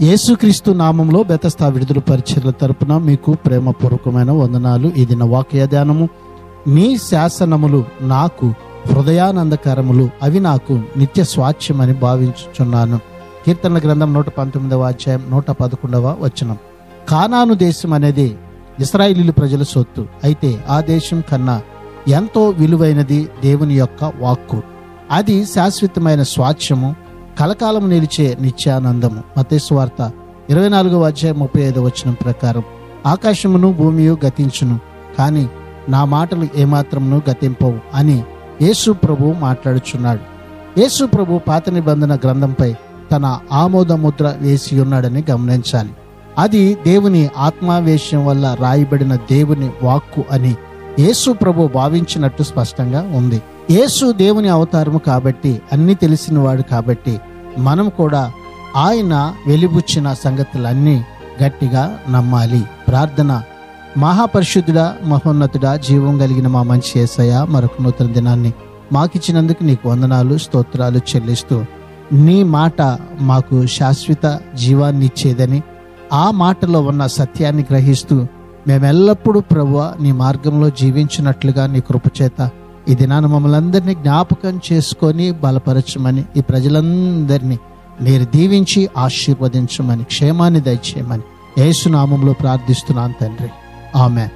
యేసుక్రీస్తు నామంలో బెతస్తా విడుదల పరిచర్ల తరపున మీకు ప్రేమపూర్వకమైన వందనాలు. ఇది నా వాక్య ధ్యానము. మీ శాసనములు నాకు హృదయానందకరములు, అవి నాకు నిత్య స్వాస్థ్యమని భావించుచున్నాను. కీర్తనల గ్రంథం 119వ అధ్యాయం 111వ వచనం. కానాను దేశం అనేది ఇశ్రాయేలీయుల ప్రజల సొత్తు. అయితే ఆ దేశం కన్నా ఎంతో విలువైనది దేవుని యొక్క వాక్కు. అది శాశ్వతమైన స్వాస్థ్యము, కలకాలం నిలిచే నిత్యానందము. మత్తయి సువార్త 24వ అధ్యాయం 35వ వచనం ప్రకారం ఆకాశమును భూమియు గతించును, కానీ నా మాటలు ఏమాత్రమును గతింపవు అని యేసు ప్రభు మాట్లాడుచున్నాడు. యేసు ప్రభు పాత నిబంధన గ్రంథంపై తన ఆమోద ముద్ర వేసి ఉన్నాడని గమనించాలి. అది దేవుని ఆత్మావేశం వల్ల రాయబడిన దేవుని వాక్కు అని యేసు ప్రభు భావించినట్టు స్పష్టంగా ఉంది. యేసు దేవుని అవతారము కాబట్టి, అన్ని తెలిసిన వాడు కాబట్టి, మనం కూడా ఆయన వెలిబుచ్చిన సంగతులన్నీ గట్టిగా నమ్మాలి. ప్రార్థన. మహాపరిశుద్ధుడా, మహోన్నతుడా, జీవం కలిగిన మా మంచి యేసయ్య, మరొక నూతన దినాన్ని మాకిచ్చినందుకు నీకు వందనాలు, స్తోత్రాలు చెల్లిస్తూ, నీ మాట మాకు శాశ్వత జీవాన్ని ఇచ్చేదని, ఆ మాటలో ఉన్న సత్యాన్ని గ్రహిస్తూ మేమెల్లప్పుడూ ప్రభువా నీ మార్గంలో జీవించినట్లుగా నీ కృపచేత ఈ దినాన్ని మమ్మల్ని అందరినీ జ్ఞాపకం చేసుకొని బలపరచమని, ఈ ప్రజలందరినీ మీరు దీవించి ఆశీర్వదించమని, క్షేమాన్ని దయచేయమని యేసు నామములో ప్రార్థిస్తున్నాను తండ్రి. ఆమేన్.